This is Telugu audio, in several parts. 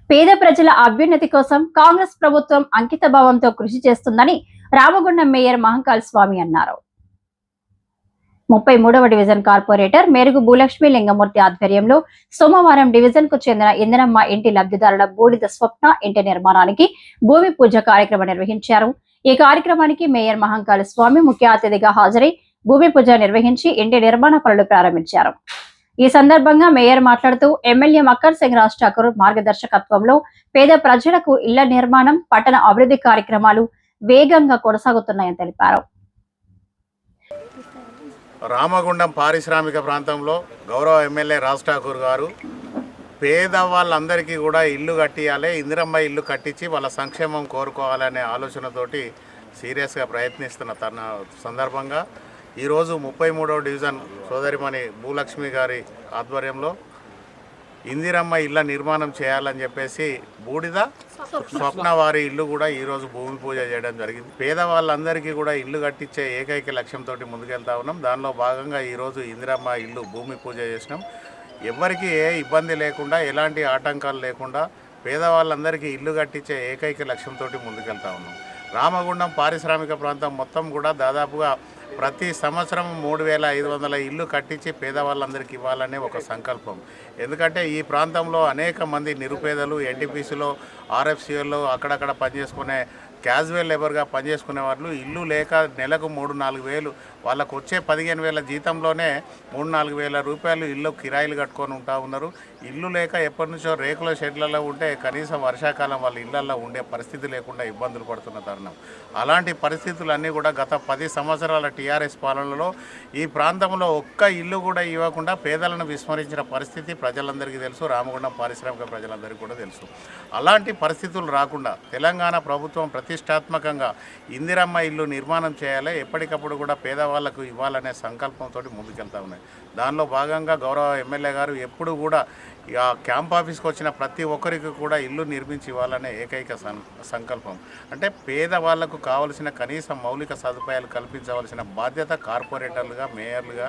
పేద ప్రజల అభ్యున్నతి కోసం కాంగ్రెస్ ప్రభుత్వం అంకితభావంతో కృషి చేస్తుందని రామగుండం మేయర్ మహంకాళ స్వామి అన్నారు. 33వ డివిజన్ కార్పొరేటర్ మేరుగు భూలక్ష్మి లింగమూర్తి ఆధ్వర్యంలో సోమవారం డివిజన్ కు చెందిన ఇందిరమ్మ ఇంటి లబ్ధిదారుల బూడిద స్వప్న ఇంటి నిర్మాణానికి భూమి పూజ కార్యక్రమం నిర్వహించారు. ఈ కార్యక్రమానికి మేయర్ మహంకాళ స్వామి ముఖ్య అతిథిగా హాజరై భూమి పూజ నిర్వహించి ఇంటి నిర్మాణ పనులు ప్రారంభించారు. ఈ సందర్భంగా మేయర్ మాట్లాడుతూ ఎమ్మెల్యే మక్కర్ సింగ్ రాజ్ ఠాకూర్ మార్గదర్శకత్వంలో పేద ప్రజలకు ఇళ్ల నిర్మాణం, పట్టణ అభివృద్ధి కార్యక్రమాలు వేగంగా కొనసాగుతున్నాయని తెలిపారు. రామగుండం పారిశ్రామిక ప్రాంతంలో గౌరవ ఎమ్మెల్యే రాజ్ ఠాకూర్ గారు పేదవాళ్ళందరికీ కూడా ఇల్లు కట్టియాలి, ఇందిరమ్మ ఇల్లు కట్టించి వాళ్ళ సంక్షేమం కోరుకోవాలనే ఆలోచనతోటి సీరియస్గా ప్రయత్నిస్తున్న తన సందర్భంగా ఈరోజు 33వ డివిజన్ సోదరిమణి భూలక్ష్మి గారి ఆధ్వర్యంలో ఇందిరమ్మ ఇళ్ళ నిర్మాణం చేయాలని చెప్పేసి బూడిద స్వప్న వారి ఇల్లు కూడా ఈరోజు భూమి పూజ చేయడం జరిగింది. పేదవాళ్ళందరికీ కూడా ఇల్లు కట్టించే ఏకైక లక్ష్యంతో ముందుకెళ్తా ఉన్నాం. దానిలో భాగంగా ఈరోజు ఇందిరమ్మ ఇల్లు భూమి పూజ చేసినాం. ఎవరికి ఏ ఇబ్బంది లేకుండా, ఎలాంటి ఆటంకాలు లేకుండా పేదవాళ్ళందరికీ ఇల్లు కట్టించే ఏకైక లక్ష్యంతో ముందుకెళ్తా ఉన్నాం. రామగుండం పారిశ్రామిక ప్రాంతం మొత్తం కూడా దాదాపుగా ప్రతి సంవత్సరం 3500 ఇల్లు కట్టించి పేదవాళ్ళందరికీ ఇవ్వాలనే ఒక సంకల్పం. ఎందుకంటే ఈ ప్రాంతంలో అనేక మంది నిరుపేదలు ఎన్టీపీసీలో, ఆర్ఎఫ్సీలో అక్కడక్కడ పనిచేసుకునే క్యాజువల్ లేబర్గా పనిచేసుకునే వాళ్ళు ఇల్లు లేక నెలకు 3-4 వేలు, వాళ్ళకు వచ్చే 15,000 జీతంలోనే 3-4 వేల రూపాయలు ఇల్లు కిరాయిలు కట్టుకొని ఉంటా ఉన్నారు. ఇల్లు లేక ఎప్పటి నుంచో రేకుల షెడ్లలో ఉంటే కనీసం వర్షాకాలం వాళ్ళ ఇళ్లలో ఉండే పరిస్థితి లేకుండా ఇబ్బందులు పడుతున్న తరుణం. అలాంటి పరిస్థితులన్నీ కూడా గత 10 సంవత్సరాల టీఆర్ఎస్ పాలనలో ఈ ప్రాంతంలో ఒక్క ఇల్లు కూడా ఇవ్వకుండా పేదలను విస్మరించిన పరిస్థితి ప్రజలందరికీ తెలుసు, రామగుండం పారిశ్రామిక ప్రజలందరికీ కూడా తెలుసు. అలాంటి పరిస్థితులు రాకుండా తెలంగాణ ప్రభుత్వం ప్రతిష్టాత్మకంగా ఇందిరమ్మ ఇల్లు నిర్మాణం చేయాలి, ఎప్పటికప్పుడు కూడా పేదవాళ్లకు ఇవ్వాలనే సంకల్పంతో ముందుకెళ్తా ఉన్నాయి. దానిలో భాగంగా గౌరవ ఎమ్మెల్యే గారు ఎప్పుడు కూడా ఆ క్యాంప్ ఆఫీస్కి వచ్చిన ప్రతి ఒక్కరికి కూడా ఇల్లు నిర్మించి ఇవ్వాలనే ఏకైక సంకల్పం. అంటే పేదవాళ్లకు కావలసిన కనీస మౌలిక సదుపాయాలు కల్పించవలసిన బాధ్యత కార్పొరేటర్లుగా, మేయర్లుగా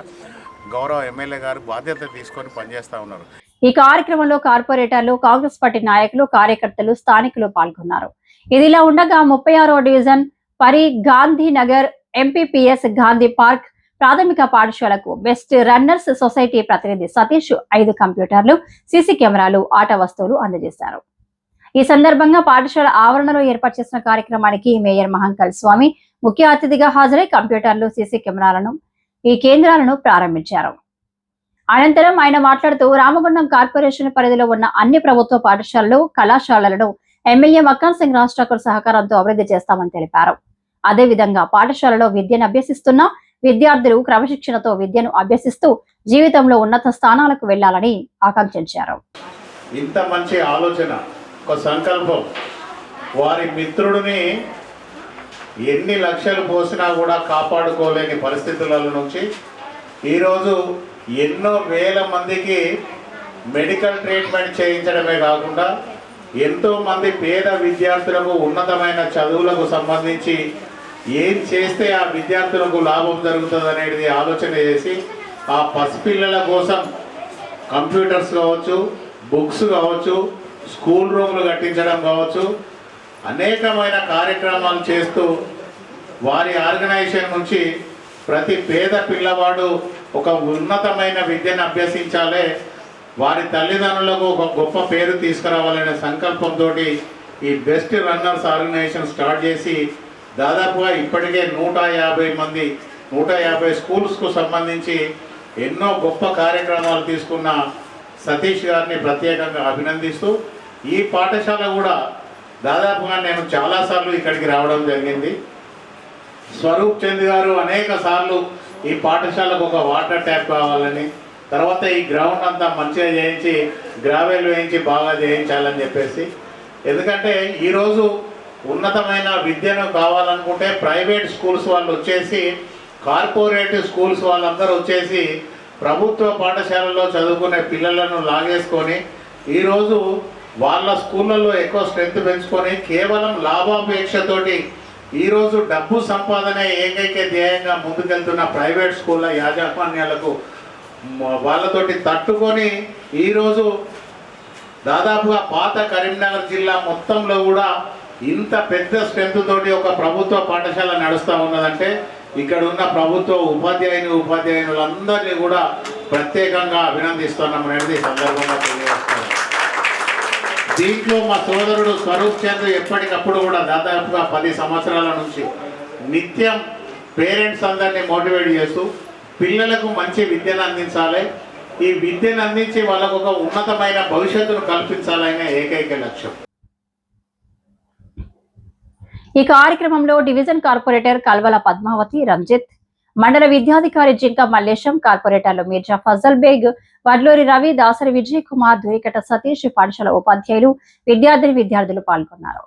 గౌరవ ఎమ్మెల్యే గారు బాధ్యత తీసుకొని పనిచేస్తూ ఉన్నారు. ఈ కార్యక్రమంలో కార్పొరేటర్లు, కాంగ్రెస్ పార్టీ నాయకులు, కార్యకర్తలు, స్థానికులు పాల్గొన్నారు. ఇదిలా ఉండగా 36వ డివిజన్ పరి గాంధీనగర్ ఎంపీపీఎస్ గాంధీ పార్క్ ప్రాథమిక పాఠశాలకు బెస్ట్ రన్నర్స్ సొసైటీ ప్రతినిధి సతీష్ 5 కంప్యూటర్లు, సీసీ కెమెరాలు, ఆట వస్తువులు అందజేశారు. ఈ సందర్భంగా పాఠశాల ఆవరణలో ఏర్పాటు చేసిన కార్యక్రమానికి మేయర్ మహంకాళ స్వామి ముఖ్య అతిథిగా హాజరై కంప్యూటర్లు, సీసీ కెమెరాలను, ఈ కేంద్రాలను ప్రారంభించారు. అనంతరం ఆయన మాట్లాడుతూ రామగుండం కార్పొరేషన్ పరిధిలో ఉన్న అన్ని ప్రభుత్వ పాఠశాలలు, కళాశాలలను ఎమ్మెల్యే మక్కర్ సింగ్ రాజ్ ఠాకూర్ సహకారంతో అభివృద్ధి చేస్తామని తెలిపారు. అదేవిధంగా పాఠశాలలో విద్యను అభ్యసిస్తున్న విద్యార్థులు క్రమశిక్షణతో విద్యను అభ్యసిస్తూ జీవితంలో ఉన్నత స్థానాలకు వెళ్లాలని ఆకాంక్షించారు. ఇంత మంచి ఆలోచన, ఒక సంకల్పం, వారి మిత్రుడిని ఎన్ని లక్షలు పోసినా కూడా కాపాడుకోలేని పరిస్థితుల నుంచి ఈరోజు ఎన్నో వేల మందికి మెడికల్ ట్రీట్మెంట్ చేయించడమే కాకుండా ఎంతోమంది పేద విద్యార్థులకు ఉన్నతమైన చదువులకు సంబంధించి ఏం చేస్తే ఆ విద్యార్థులకు లాభం జరుగుతుంది అనేది ఆలోచన చేసి ఆ పసిపిల్లల కోసం కంప్యూటర్స్ కావచ్చు, బుక్స్ కావచ్చు, స్కూల్ రూమ్లు కట్టించడం కావచ్చు, అనేకమైన కార్యక్రమాలు చేస్తూ వారి ఆర్గనైజేషన్ నుంచి ప్రతి పేద పిల్లవాడు ఒక ఉన్నతమైన విద్యను అభ్యసించాలి, వారి తల్లిదండ్రులకు ఒక గొప్ప పేరు తీసుకురావాలనే సంకల్పంతో ఈ బెస్ట్ రన్నర్స్ ఆర్గనైజేషన్ స్టార్ట్ చేసి దాదాపుగా ఇప్పటికే 150 స్కూల్స్కు సంబంధించి ఎన్నో గొప్ప కార్యక్రమాలు తీసుకున్న సతీష్ గారిని ప్రత్యేకంగా అభినందిస్తూ, ఈ పాఠశాల కూడా దాదాపుగా నేను చాలాసార్లు ఇక్కడికి రావడం జరిగింది. స్వరూప్ చంద్ గారు అనేక సార్లు ఈ పాఠశాలకు ఒక వాటర్ ట్యాప్ కావాలని, తర్వాత ఈ గ్రౌండ్ అంతా మంచిగా చేయించి గ్రావెల్ వేయించి బాగా చేయించాలని చెప్పేసి, ఎందుకంటే ఈరోజు ఉన్నతమైన విద్యను కావాలనుకుంటే ప్రైవేట్ స్కూల్స్ వాళ్ళు వచ్చేసి, కార్పొరేట్ స్కూల్స్ వాళ్ళందరూ వచ్చేసి ప్రభుత్వ పాఠశాలలో చదువుకునే పిల్లలను లాగేసుకొని ఈరోజు వాళ్ళ స్కూళ్ళల్లో ఎక్కువ స్ట్రెంత్ పెంచుకొని కేవలం లాభాపేక్షతోటి ఈరోజు డబ్బు సంపాదనే ఏకైక ధ్యేయంగా ముందుకెళ్తున్న ప్రైవేట్ స్కూళ్ళ యాజమాన్యాలకు వాళ్ళతోటి తట్టుకొని ఈరోజు దాదాపుగా పాత కరీంనగర్ జిల్లా మొత్తంలో కూడా ఇంత పెద్ద స్ట్రెంత్ తోటి ఒక ప్రభుత్వ పాఠశాల నడుస్తూ ఉన్నదంటే ఇక్కడ ఉన్న ప్రభుత్వ ఉపాధ్యాయులందరినీ కూడా ప్రత్యేకంగా అభినందిస్తున్నాం అనేది సందర్భంగా తెలియజేస్తాను. దీంట్లో మా సోదరుడు స్వరూప్ చంద్ర ఎప్పటికప్పుడు కూడా దాదాపుగా 10 సంవత్సరాల నుంచి నిత్యం పేరెంట్స్ అందరినీ మోటివేట్ చేస్తూ పిల్లలకు మంచి విద్యను అందించాలి, ఈ విద్యను అందించి వాళ్ళకు ఒక ఉన్నతమైన భవిష్యత్తును కల్పించాలనే ఏకైక లక్ష్యం. ఈ కార్యక్రమంలో డివిజన్ కార్పొరేటర్ కల్వల పద్మావతి, రంజిత్, మండల విద్యాధికారి జింక మల్లేశం, కార్పొరేటర్లు మీర్జా ఫజల్ బేగ్, వడ్లూరి రవి, దాసరి విజయ్ కుమార్, దురికట సతీష్, పాఠశాల ఉపాధ్యాయులు, విద్యార్థులు పాల్గొన్నారు.